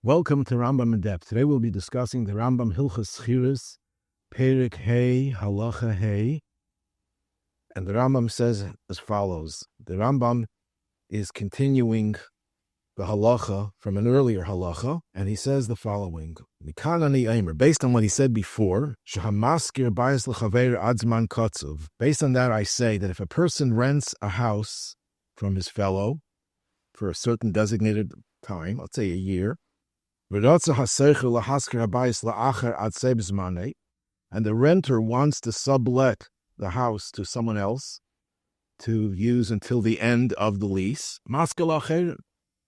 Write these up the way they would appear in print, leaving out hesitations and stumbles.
Welcome to Rambam in Depth. Today we'll be discussing the Rambam Hilchos Schiras, Perek Hey, Halacha Hey. And the Rambam says as follows. The Rambam is continuing the Halacha from an earlier Halacha, and he says the following. Based on what he said before, based on that I say that if a person rents a house from his fellow for a certain designated time, let's say a year, and the renter wants to sublet the house to someone else to use until the end of the lease,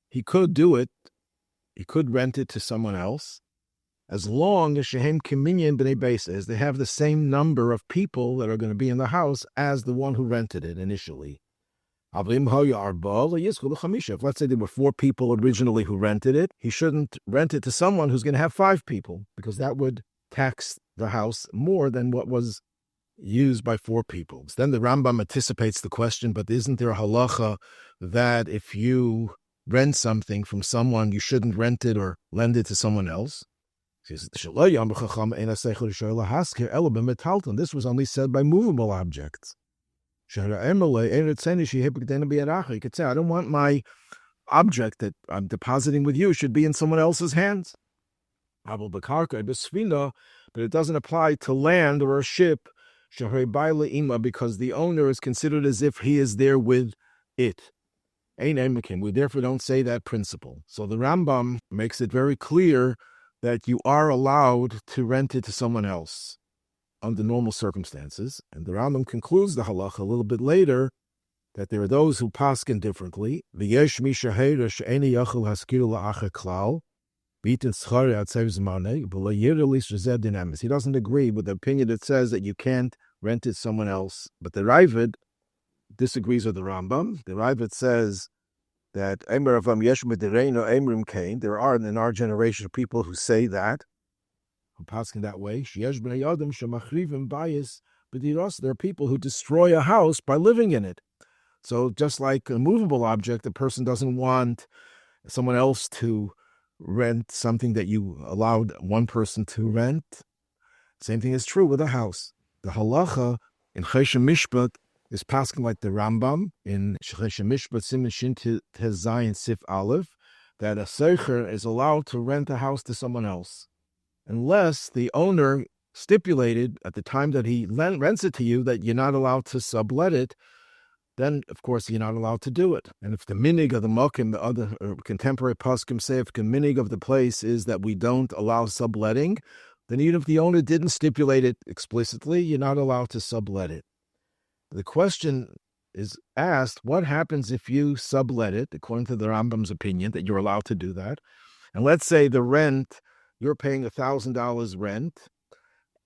he could do it. He could rent it to someone else, as long as shehem kiminyan b'nei beis, as they have the same number of people that are going to be in the house as the one who rented it initially. If let's say there were 4 people originally who rented it, he shouldn't rent it to someone who's going to have 5 people, because that would tax the house more than what was used by 4 people. Then the Rambam anticipates the question, but isn't there a halacha that if you rent something from someone, you shouldn't rent it or lend it to someone else? This was only said by movable objects. You could say, I don't want my object that I'm depositing with you should be in someone else's hands. But it doesn't apply to land or a ship, because the owner is considered as if he is there with it. We therefore don't say that principle. So the Rambam makes it very clear that you are allowed to rent it to someone else under normal circumstances. And the Rambam concludes the halacha a little bit later that there are those who paskin differently. He doesn't agree with the opinion that says that you can't rent it to someone else. But the Ravid disagrees with the Rambam. The Ravid says that there are in our generation people who say that, who paskin that way. There are people who destroy a house by living in it. So just like a movable object, the person doesn't want someone else to rent something that you allowed one person to rent. Same thing is true with a house. The halacha in Heschel Mishpat is paskin like the Rambam in Heschel Mishpat Siman Shin Tez Zayin Sif Aleph, that a seicher is allowed to rent a house to someone else, unless the owner stipulated at the time that he rents it to you that you're not allowed to sublet it. Then, of course, you're not allowed to do it. And if the minig of the mokim, the other contemporary poskim say, if the minig of the place is that we don't allow subletting, then even if the owner didn't stipulate it explicitly, you're not allowed to sublet it. The question is asked, what happens if you sublet it, according to the Rambam's opinion, that you're allowed to do that? And let's say the rent, you're paying $1,000 rent,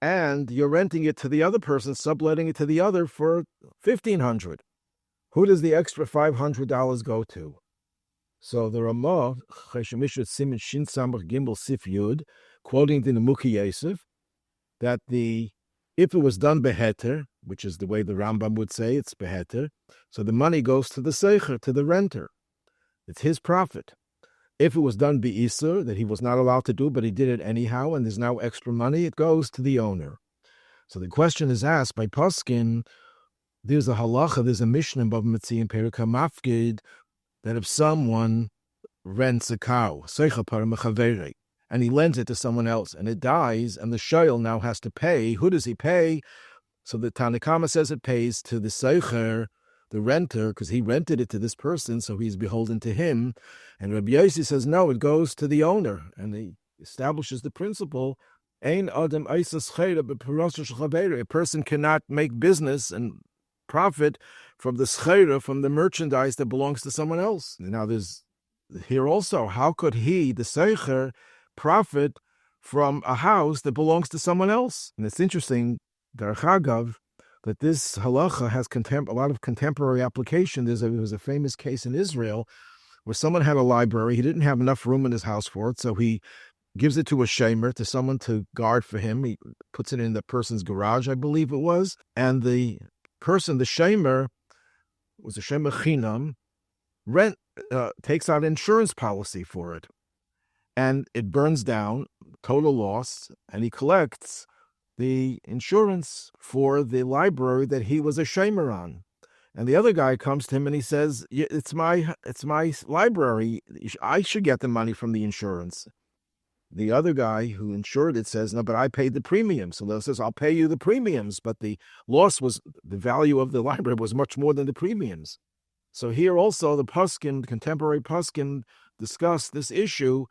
and you're renting it to the other person, subletting it to the other for $1,500. Who does the extra $500 go to? So the Ramah, quoting the Nemuki Yosef, that if it was done beheter, which is the way the Rambam would say it's beheter, so the money goes to the seicher, to the renter. It's his profit. If it was done be'isur, that he was not allowed to do, but he did it anyhow, and there's now extra money, it goes to the owner. So the question is asked by Poskin. There's a halacha, there's a mishnah in Bava Metzia in Perek HaMafgid, that if someone rents a cow, and he lends it to someone else, and it dies, and the shoyl now has to pay, who does he pay? So the Tanakama says it pays to the seicher, the renter, because he rented it to this person, so he's beholden to him. And Rabbi Yossi says, no, it goes to the owner. And he establishes the principle, a person cannot make business and profit from the schera, from the merchandise that belongs to someone else. Now there's here also, how could he, the seicher, profit from a house that belongs to someone else? And it's interesting, Derech Agav, that this halacha has a lot of contemporary application. There was a famous case in Israel where someone had a library. He didn't have enough room in his house for it, so he gives it to a shamer, to someone to guard for him. He puts it in the person's garage, I believe it was. And the person, the shamer, was a shamer chinam, takes out an insurance policy for it. and it burns down, total loss, and he collects the insurance for the library that he was a shamer on. And the other guy comes to him and he says, it's my library. I should get the money from the insurance. The other guy who insured it says, no, but I paid the premium. So Leo says, I'll pay you the premiums, but the value of the library was much more than the premiums. So here also the contemporary Puskin discussed this issue,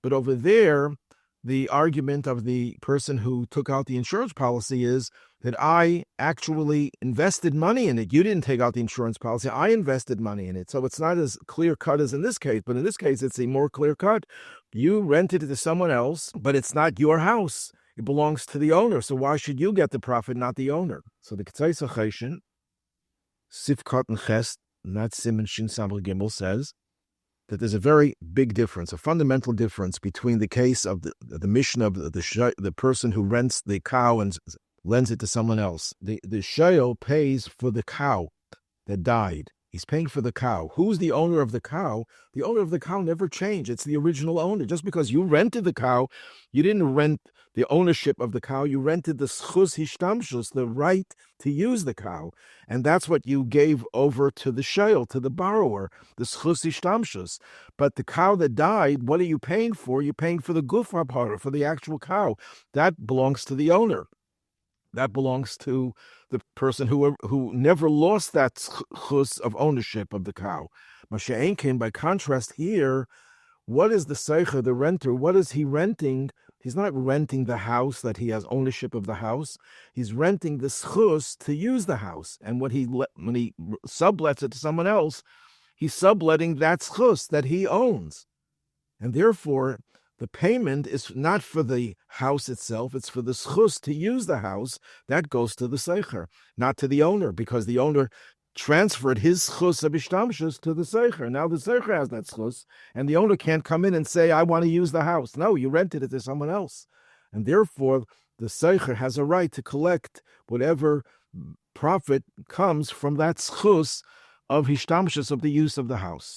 but over there, the argument of the person who took out the insurance policy is that I actually invested money in it. You didn't take out the insurance policy. I invested money in it. So it's not as clear-cut as in this case, but in this case, it's a more clear-cut. You rented it to someone else, but it's not your house. It belongs to the owner. So why should you get the profit, not the owner? So the Concise Sifkat and Ches, not Simon Shin Samar Gimel, says that there's a very big difference, a fundamental difference between the case of the mission of the person who rents the cow and lends it to someone else. The shayel pays for the cow that died. He's paying for the cow. Who's the owner of the cow? The owner of the cow never changed. It's the original owner. Just because you rented the cow, you didn't rent the ownership of the cow. You rented the schus hishtamshus, the right to use the cow. And that's what you gave over to the shayel, to the borrower, the schus hishtamshus. But the cow that died, what are you paying for? You're paying for the gufa part, for the actual cow. That belongs to the owner. That belongs to the person who never lost that chus of ownership of the cow. Masha'en came, by contrast here, what is the seicher, the renter? What is he renting? He's not renting the house that he has ownership of the house. He's renting the chus to use the house. And when he sublets it to someone else, he's subletting that chus that he owns. And therefore, the payment is not for the house itself, it's for the schus to use the house. That goes to the seicher, not to the owner, because the owner transferred his schus of ishtamshus to the seicher. Now the seicher has that schus, and the owner can't come in and say, I want to use the house. No, you rented it to someone else. And therefore, the seicher has a right to collect whatever profit comes from that schus of ishtamshus, of the use of the house.